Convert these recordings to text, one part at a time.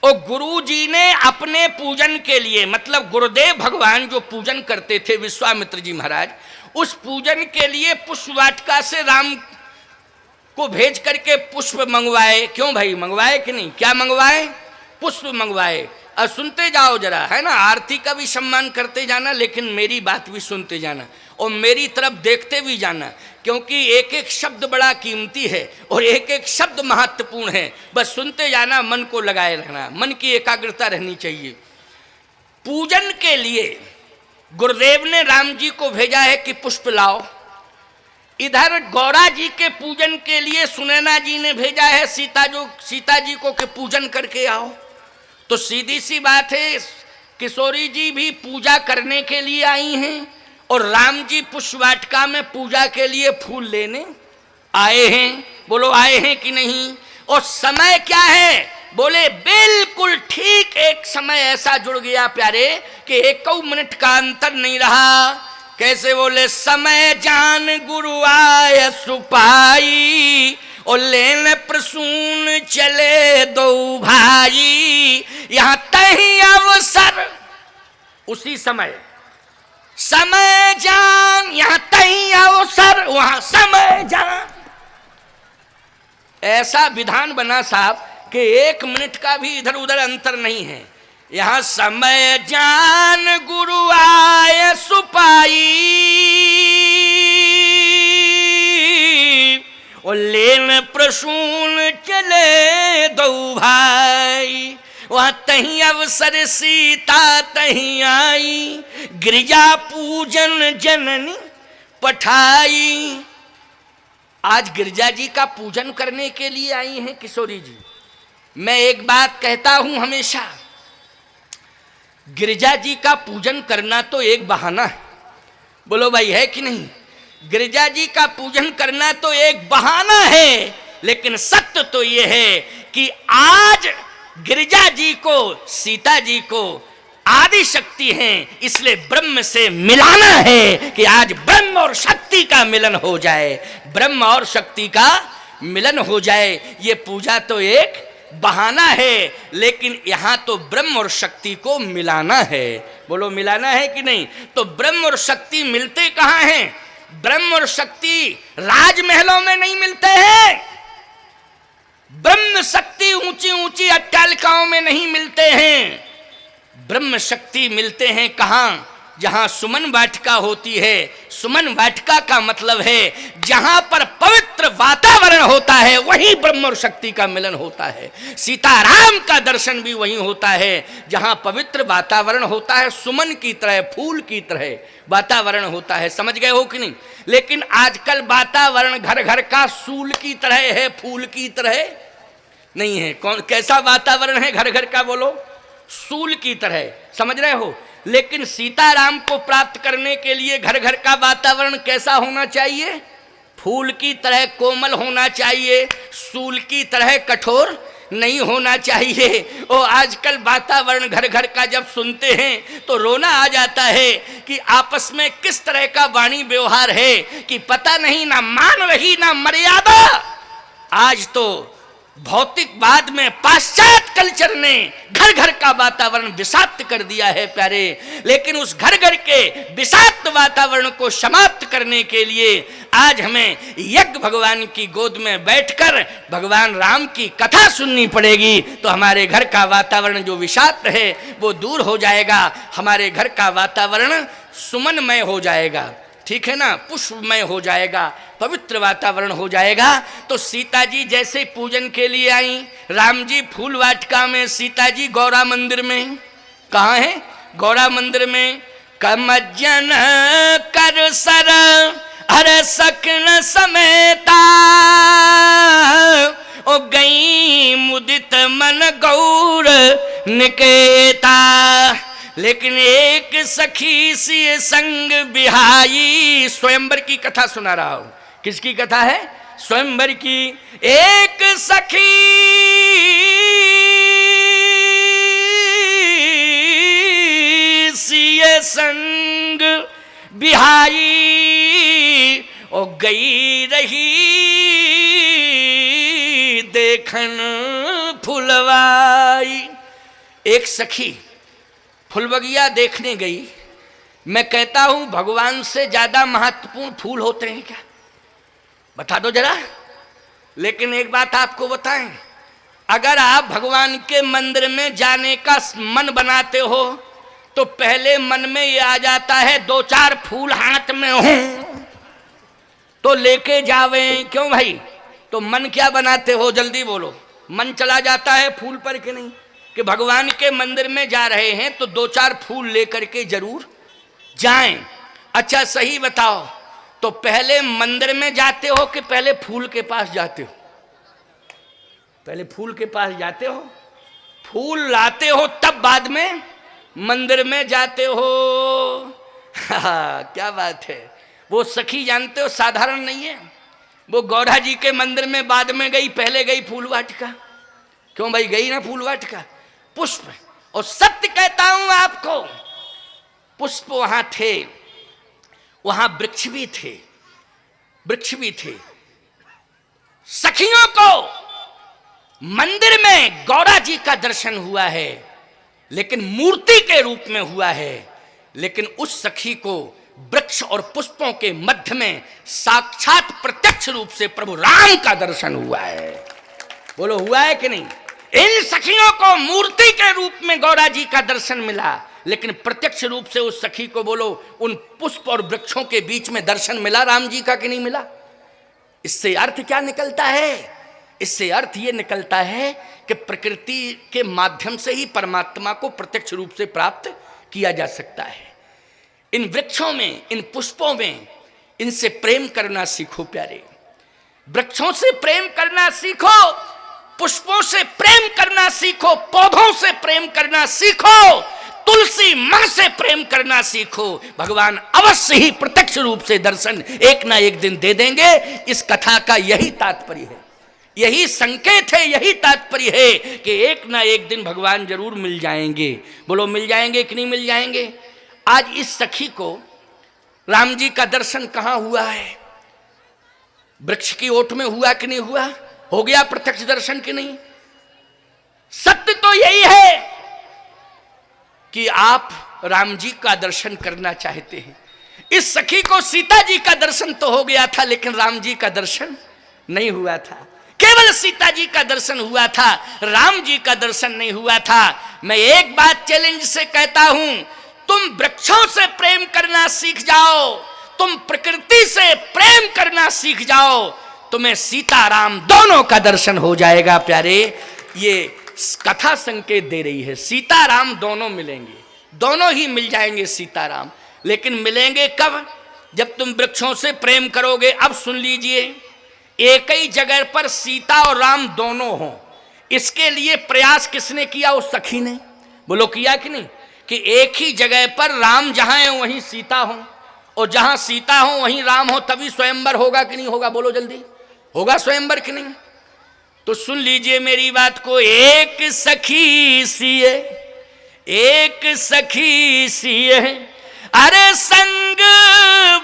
और गुरु जी ने अपने पूजन के लिए, मतलब गुरुदेव भगवान जो पूजन करते थे विश्वामित्र जी महाराज, उस पूजन के लिए पुष्प वाटिका से राम को भेज करके पुष्प मंगवाए। क्यों भाई, मंगवाए कि नहीं? क्या मंगवाए? पुष्प मंगवाए। और सुनते जाओ जरा, है ना, आरती का भी सम्मान करते जाना, लेकिन मेरी बात भी सुनते जाना और मेरी तरफ देखते भी जाना, क्योंकि एक एक शब्द बड़ा कीमती है और एक एक शब्द महत्वपूर्ण है। बस सुनते जाना, मन को लगाए रहना, मन की एकाग्रता रहनी चाहिए। पूजन के लिए गुरुदेव ने राम जी को भेजा है कि पुष्प लाओ। इधर गौरा जी के पूजन के लिए सुनैना जी ने भेजा है सीता जी को कि पूजन करके आओ। तो सीधी सी बात है, किशोरी जी भी पूजा करने के लिए आई हैं और राम जी पुष्प वाटिका में पूजा के लिए फूल लेने आए हैं। बोलो आए हैं कि नहीं? और समय क्या है? बोले बिल्कुल ठीक एक समय ऐसा जुड़ गया प्यारे कि 1 मिनट का अंतर नहीं रहा। कैसे? बोले समय जान गुरु आय सुपाई और लेन प्रसून चले दो भाई, यहां तही अवसर उसी समय, समय जान यहां तही अवसर वहां समय जान। ऐसा विधान बना साहब कि 1 मिनट का भी इधर उधर अंतर नहीं है। यहां समय जान गुरु आय सुपाई और लेन प्रसून चले दो भाई, वहां तही अवसर सीता तही आई, गिरिजा पूजन जननी पठाई। आज गिरिजा जी का पूजन करने के लिए आई हैं किशोरी जी। मैं एक बात कहता हूं हमेशा, गिरिजा जी का पूजन करना तो एक बहाना है। बोलो भाई, है कि नहीं? गिरिजा जी का पूजन करना तो एक बहाना है, लेकिन सत्य तो यह है कि आज गिरिजा जी को, सीता जी को आदि शक्ति हैं, इसलिए ब्रह्म से मिलाना है कि आज ब्रह्म और शक्ति का मिलन हो जाए, ब्रह्म और शक्ति का मिलन हो जाए। ये पूजा तो एक बहाना है, लेकिन यहां तो ब्रह्म और शक्ति को मिलाना है। बोलो मिलाना है कि नहीं? तो ब्रह्म और शक्ति मिलते कहां हैं? ब्रह्म और शक्ति राजमहलों में नहीं मिलते हैं, ब्रह्म शक्ति ऊंची ऊंची अट्टालिकाओं में नहीं मिलते हैं। ब्रह्म शक्ति मिलते हैं कहां? जहां सुमन वाटिका होती है। सुमन वाटिका का मतलब है जहां पर पवित्र वातावरण होता है, वहीं ब्रह्म और शक्ति का मिलन होता है। सीताराम का दर्शन भी वहीं होता है जहां पवित्र वातावरण होता है, सुमन की तरह, फूल की तरह वातावरण होता है। समझ गए हो कि नहीं? लेकिन आजकल वातावरण घर घर का सूल की तरह है, फूल की तरह नहीं है। कौन कैसा वातावरण है घर घर का? बोलो सूल की तरह। समझ रहे हो? लेकिन सीताराम को प्राप्त करने के लिए घर घर का वातावरण कैसा होना चाहिए? फूल की तरह कोमल होना चाहिए, सूल की तरह कठोर नहीं होना चाहिए। और आजकल वातावरण घर घर का जब सुनते हैं तो रोना आ जाता है कि आपस में किस तरह का वाणी व्यवहार है कि पता नहीं, ना मान रही ना मर्यादा। आज तो भौतिकवाद में पाश्चात्य कल्चर ने घर घर का वातावरण विषाक्त कर दिया है प्यारे। लेकिन उस घर घर के विषाक्त वातावरण को समाप्त करने के लिए आज हमें यज्ञ भगवान की गोद में बैठकर भगवान राम की कथा सुननी पड़ेगी। तो हमारे घर का वातावरण जो विषाक्त है वो दूर हो जाएगा, हमारे घर का वातावरण सुमनमय हो जाएगा। ठीक है ना? पुष्पमय हो जाएगा, पवित्र वातावरण हो जाएगा। तो सीता जी जैसे पूजन के लिए आई, राम जी फूल वाटिका में, सीता जी गौरा मंदिर में। कहाँ है? गौरा मंदिर में। कमज्जन कर सर हर सकन समेता, ओ गई मुदित मन गौर निकेता। लेकिन एक सखी सी संग बिहाई, स्वयंवर की कथा सुना रहा हूं। किसकी कथा है? स्वयंवर की। एक सखी सी संग बिहाई, ओ गई रही देखन फुलवाई। एक सखी फुलबगिया देखने गई। मैं कहता हूं भगवान से ज्यादा महत्वपूर्ण फूल होते हैं क्या? बता दो जरा। लेकिन एक बात आपको बताएं, अगर आप भगवान के मंदिर में जाने का मन बनाते हो तो पहले मन में ये आ जाता है 2-4 फूल हाथ में हो तो लेके जावे। क्यों भाई? तो मन क्या बनाते हो? जल्दी बोलो। मन चला जाता है फूल पर कि नहीं, कि भगवान के मंदिर में जा रहे हैं तो 2-4 फूल लेकर के जरूर जाएं। अच्छा सही बताओ, तो पहले मंदिर में जाते हो कि पहले फूल के पास जाते हो? पहले फूल के पास जाते हो, फूल लाते हो, तब बाद में मंदिर में जाते हो। क्या बात है। वो सखी जानते हो साधारण नहीं है। वो गौरा जी के मंदिर में बाद में गई, पहले गई फूल वाटिका। क्यों भाई? गई ना फूल वाटिका, पुष्प। और सत्य कहता हूं आपको, पुष्प वहां थे, वहां वृक्ष भी थे, वृक्ष भी थे। सखियों को मंदिर में गौरा जी का दर्शन हुआ है, लेकिन मूर्ति के रूप में हुआ है। लेकिन उस सखी को वृक्ष और पुष्पों के मध्य में साक्षात प्रत्यक्ष रूप से प्रभु राम का दर्शन हुआ है। बोलो हुआ है कि नहीं? इन सखियों को मूर्ति के रूप में गौरा जी का दर्शन मिला, लेकिन प्रत्यक्ष रूप से उस सखी को बोलो उन पुष्प और वृक्षों के बीच में दर्शन मिला राम जी का कि नहीं मिला? इससे अर्थ क्या निकलता है? इससे अर्थ ये निकलता है कि प्रकृति के माध्यम से ही परमात्मा को प्रत्यक्ष रूप से प्राप्त किया जा सकता है। इन वृक्षों में, इन पुष्पों में, इनसे प्रेम करना सीखो प्यारे। वृक्षों से प्रेम करना सीखो, पुष्पों से प्रेम करना सीखो, पौधों से प्रेम करना सीखो, तुलसी मां से प्रेम करना सीखो। भगवान अवश्य ही प्रत्यक्ष रूप से दर्शन एक ना एक दिन दे देंगे। इस कथा का यही तात्पर्य है, यही संकेत है, यही तात्पर्य है कि एक ना एक दिन भगवान जरूर मिल जाएंगे। बोलो मिल जाएंगे कि नहीं मिल जाएंगे? आज इस सखी को राम जी का दर्शन कहां हुआ है? वृक्ष की ओट में हुआ कि नहीं हुआ? हो गया प्रत्यक्ष दर्शन कि नहीं? सत्य तो यही है कि आप राम जी का दर्शन करना चाहते हैं। इस सखी को सीता जी का दर्शन तो हो गया था, लेकिन राम जी का दर्शन नहीं हुआ था। केवल सीता जी का दर्शन हुआ था, राम जी का दर्शन नहीं हुआ था। मैं एक बात चैलेंज से कहता हूं, तुम वृक्षों से प्रेम करना सीख जाओ, तुम प्रकृति से प्रेम करना सीख जाओ, तुम्हें सीता राम दोनों का दर्शन हो जाएगा प्यारे। ये कथा संकेत दे रही है, सीता राम दोनों मिलेंगे, दोनों ही मिल जाएंगे सीता राम। लेकिन मिलेंगे कब? जब तुम वृक्षों से प्रेम करोगे। अब सुन लीजिए, एक ही जगह पर सीता और राम दोनों हों, इसके लिए प्रयास किसने किया? उस सखी ने। बोलो किया कि नहीं? कि एक ही जगह पर राम जहां है वहीं सीता हो, और जहां सीता हो वहीं राम हो, तभी स्वयंवर होगा कि नहीं होगा? बोलो जल्दी, होगा स्वयंवर कि नहीं? तो सुन लीजिए मेरी बात को। एक सखी सिए, एक सखी सिए, अरे संग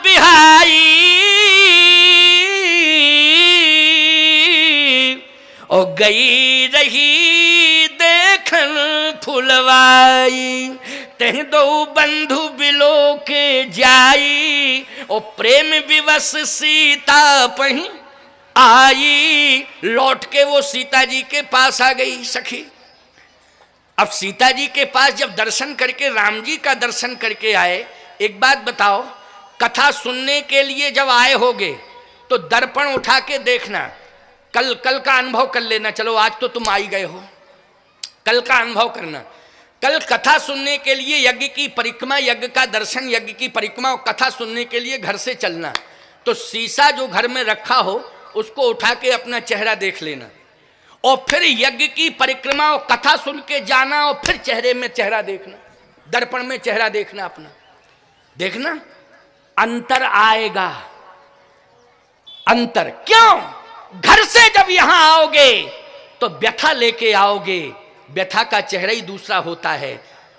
बिहाई, और गई रही देखन फुलवाई, तह दो बंधु बिलो के जाई, और प्रेम विवश सीता पही आई। लौट के वो सीता जी के पास आ गई सखी। अब सीता जी के पास जब दर्शन करके, राम जी का दर्शन करके आए, एक बात बताओ, कथा सुनने के लिए जब आए होगे तो दर्पण उठा के देखना, कल का अनुभव कर लेना। चलो आज तो तुम आ ही गए हो, कल का अनुभव करना। कल कथा सुनने के लिए यज्ञ की परिक्रमा, यज्ञ का दर्शन, यज्ञ की परिक्रमा और कथा सुनने के लिए घर से चलना, तो शीशा जो घर में रखा हो उसको उठा के अपना चेहरा देख लेना, और फिर यज्ञ की परिक्रमा और कथा सुन के जाना, और फिर चेहरे में चेहरा देखना, दर्पण में चेहरा देखना अपना। देखना अंतर आएगा। अंतर क्यों? घर से जब यहां आओगे तो व्यथा लेके आओगे, व्यथा का चेहरा ही दूसरा होता है,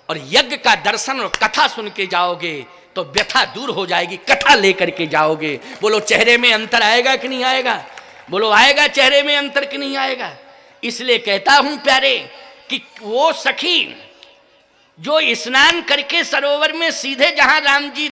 और यज्ञ का दर्शन और कथा सुन के जाओगे तो व्यथा दूर हो जाएगी, कथा लेकर के जाओगे। बोलो चेहरे में अंतर आएगा कि नहीं आएगा? बोलो आएगा चेहरे में अंतर कि नहीं आएगा? इसलिए कहता हूं प्यारे कि वो सखी जो स्नान करके सरोवर में सीधे जहां राम जी